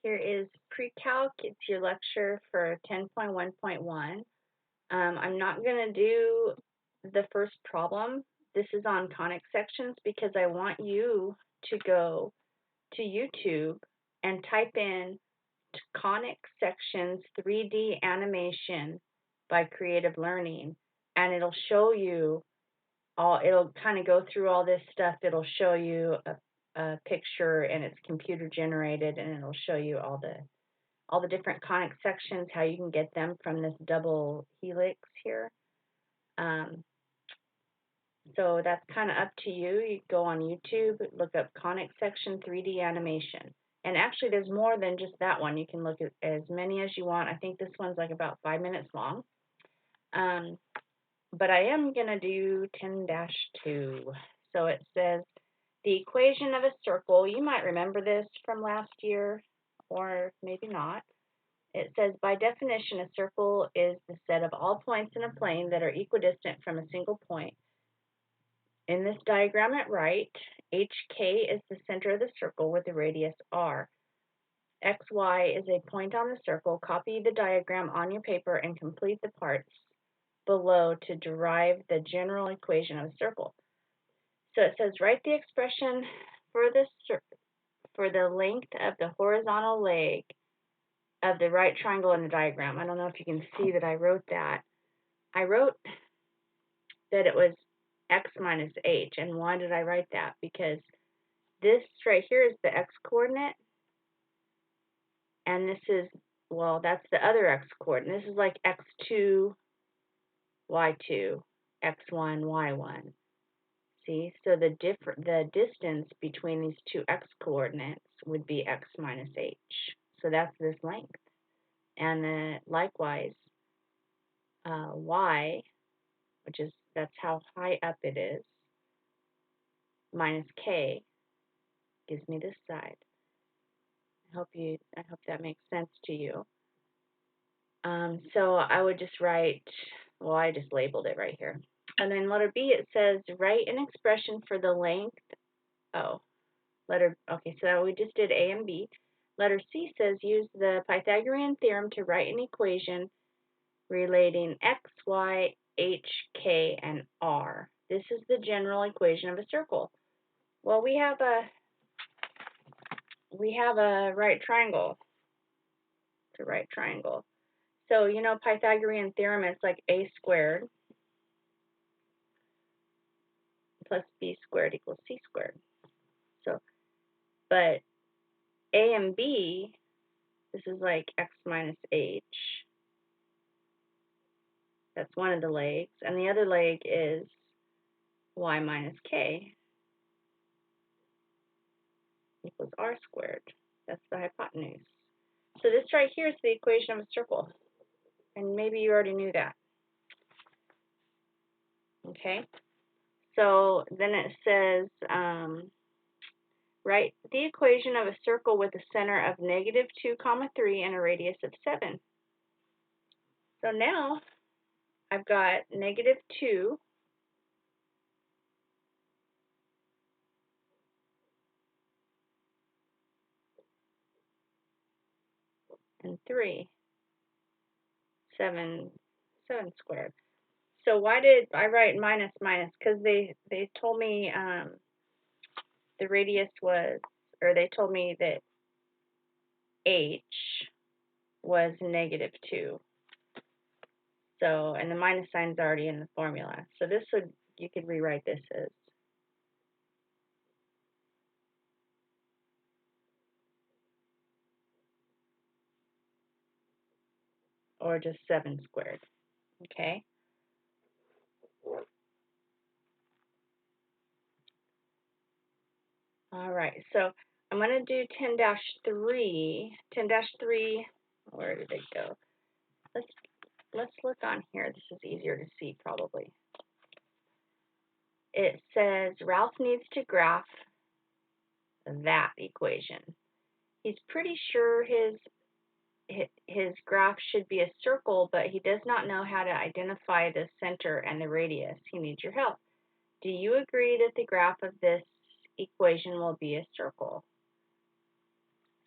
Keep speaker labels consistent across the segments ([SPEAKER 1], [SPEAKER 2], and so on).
[SPEAKER 1] Here is Pre-Calc. It's your lecture for 10.1.1. I'm not going to do the first problem. This is on conic sections because I want you to go to YouTube and type in conic sections 3D animation by Creative Learning, and it'll show you it'll kind of go through all this stuff. It'll show you a picture, and it's computer generated, and it'll show you all the different conic sections, how you can get them from this double helix here. So that's kind of up to you. You go on YouTube, look up conic section 3D animation. And actually, there's more than just that one. You can look at as many as you want. I think this one's like about 5 minutes long. But I am going to do 10-2. So it says the equation of a circle. You might remember this from last year, or maybe not. It says, by definition, a circle is the set of all points in a plane that are equidistant from a single point. In this diagram at right, HK is the center of the circle with the radius R. XY is a point on the circle. Copy the diagram on your paper and complete the parts below to derive the general equation of a circle. So it says, write the expression for the length of the horizontal leg of the right triangle in the diagram. I don't know if you can see that I wrote that. I wrote that it was x minus h. And why did I write that? Because this right here is the x coordinate, and this is, well, that's the other x coordinate. This is like x2, y2, x1, y1. See, so the distance between these two x coordinates would be x minus h. So that's this length. And likewise, y, which is, that's how high up it is, minus k gives me this side. I hope that makes sense to you. So I would just write, well, I just labeled it right here. And then letter B, it says, write an expression for the length. Okay, so we just did A and B. Letter C says, use the Pythagorean theorem to write an equation relating x, y, h, k, and r. This is the general equation of a circle. Well, we have a right triangle. It's a right triangle. So, you know, Pythagorean theorem, it's like a squared plus b squared equals c squared. So, but a and b, this is like x minus h. That's one of the legs. And the other leg is y minus k equals r squared. That's the hypotenuse. So this right here is the equation of a circle. And maybe you already knew that. Okay? So then it says, write the equation of a circle with a center of -2, 3 and a radius of 7. So now I've got -2 and 3, 7 squared. So why did I write minus? Because they told me the radius was, or they told me that h was -2. So, and the minus sign's already in the formula. So this would, you could rewrite this as or just 7 squared. Okay? All right, so I'm going to do 10-3. 10-3, where did it go? Let's look on here. This is easier to see probably. It says Ralph needs to graph that equation. He's pretty sure his graph should be a circle, but he does not know how to identify the center and the radius. He needs your help. Do you agree that the graph of this equation will be a circle?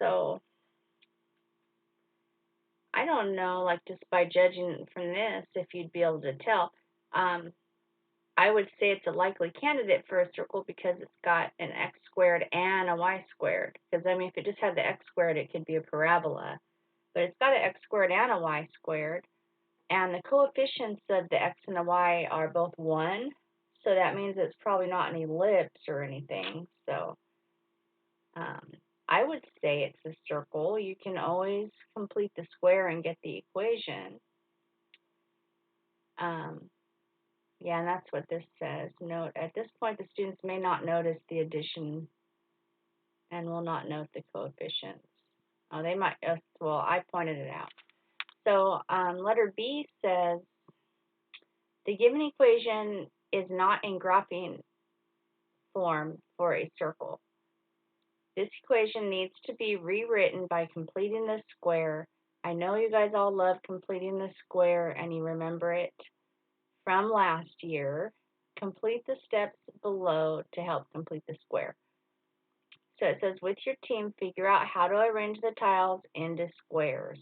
[SPEAKER 1] So I don't know, like just by judging from this, if you'd be able to tell. I would say it's a likely candidate for a circle because it's got an x squared and a y squared. Because, I mean, if it just had the x squared, it could be a parabola. But it's got an x squared and a y squared. And the coefficients of the x and the y are both 1. So that means it's probably not an ellipse or anything. So I would say it's a circle. You can always complete the square and get the equation. Yeah, and that's what this says. Note, at this point, the students may not notice the addition and will not note the coefficients. Oh, they might, well, I pointed it out. So letter B says, the given equation is not in graphing form for a circle. This equation needs to be rewritten by completing the square. I know you guys all love completing the square and you remember it from last year. Complete the steps below to help complete the square. So it says, with your team, figure out how to arrange the tiles into squares.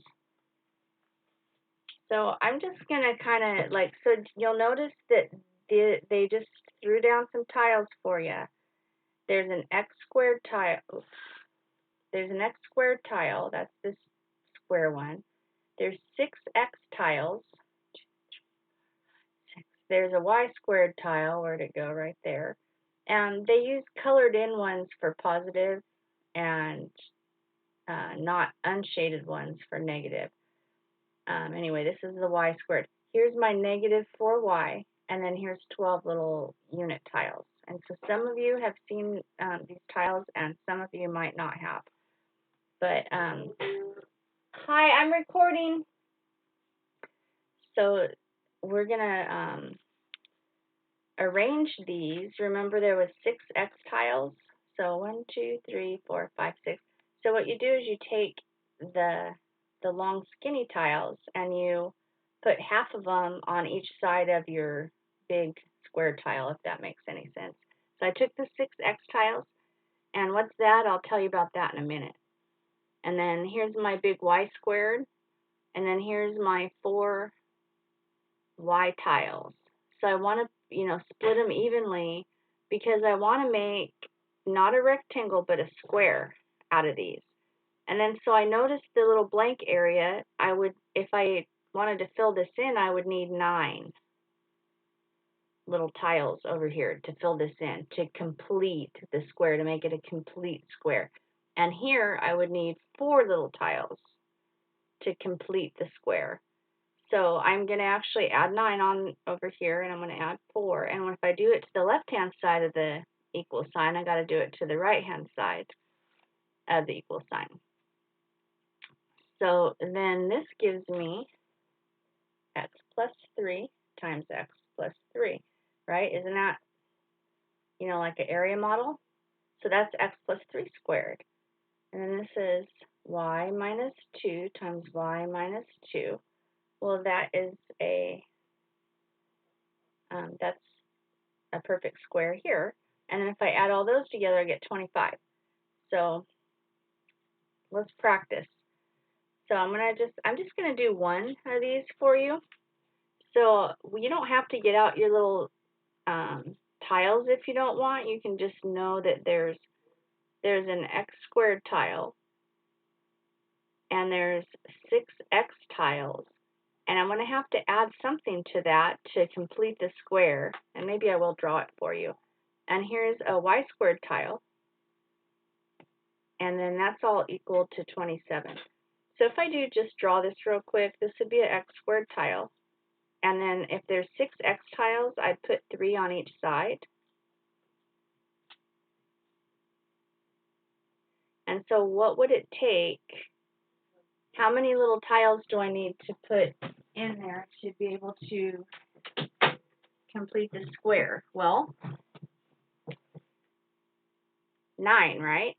[SPEAKER 1] So I'm just going to kind of like, so you'll notice that they just threw down some tiles for you. There's an x squared tile. Oops. There's an x squared tile. That's this square one. There's 6 x tiles. There's a y squared tile. Where'd it go? Right there. And they use colored in ones for positive and not unshaded ones for negative. Anyway, this is the y squared. Here's my negative 4y, and then here's 12 little unit tiles. And so some of you have seen these tiles, and some of you might not have. But, hi, I'm recording. So we're going to arrange these. Remember there was 6 x tiles? So 1, 2, 3, 4, 5, 6. So what you do is you take the long skinny tiles and you put half of them on each side of your big square tile, if that makes any sense. So I took the 6 x tiles, and what's that? I'll tell you about that in a minute. And then here's my big y squared, and then here's my 4 y tiles. So I want to, split them evenly because I want to make not a rectangle but a square out of these. And then so I noticed the little blank area, if I wanted to fill this in, I would need 9 little tiles over here to fill this in, to complete the square, to make it a complete square. And here I would need 4 little tiles to complete the square. So I'm going to actually add 9 on over here, and I'm going to add 4. And if I do it to the left-hand side of the equal sign, I got to do it to the right-hand side of the equal sign. So then this gives me x plus 3 times x plus 3, right? Isn't that, like an area model? So that's x plus 3 squared. And then this is y minus 2 times y minus 2. Well, that's a perfect square here. And then if I add all those together, I get 25. So let's practice. So I'm just gonna do one of these for you. So you don't have to get out your little tiles if you don't want. You can just know that there's an x squared tile, and there's 6 x tiles. And I'm going to have to add something to that to complete the square, and maybe I will draw it for you. And here's a y squared tile, and then that's all equal to 27. So if I do just draw this real quick, this would be an x squared tile. And then if there's 6 x tiles, I'd put 3 on each side. And so what would it take? How many little tiles do I need to put in there to be able to complete the square? Well, 9, right?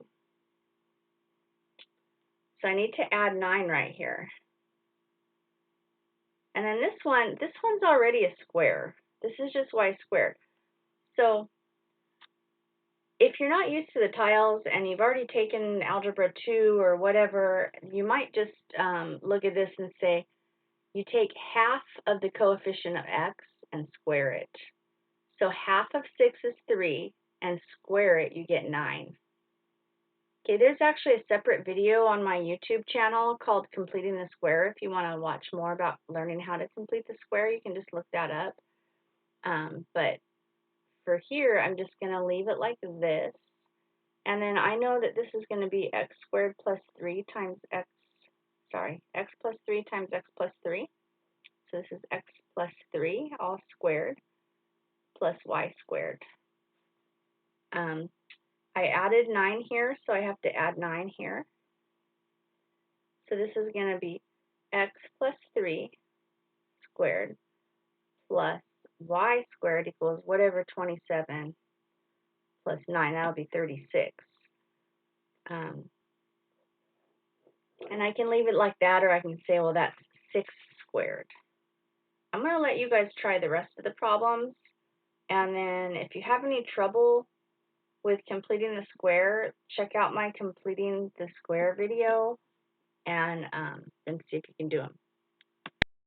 [SPEAKER 1] So I need to add 9 right here. And then this one's already a square. This is just y squared. So if you're not used to the tiles and you've already taken Algebra 2 or whatever, you might just look at this and say, you take half of the coefficient of x and square it. So half of 6 is 3, and square it, you get 9. Okay, there's actually a separate video on my YouTube channel called Completing the Square. If you want to watch more about learning how to complete the square, you can just look that up. But for here, I'm just going to leave it like this. And then I know that this is going to be x squared plus 3 times x plus 3 times x plus 3. So this is x plus 3 all squared plus y squared. I added 9 here, so I have to add 9 here. So this is going to be x plus 3 squared plus y squared equals whatever 27 plus 9. That'll be 36. And I can leave it like that, or I can say, well, that's 6 squared. I'm going to let you guys try the rest of the problems, and then if you have any trouble with completing the square, check out my Completing the Square video, and see if you can do them.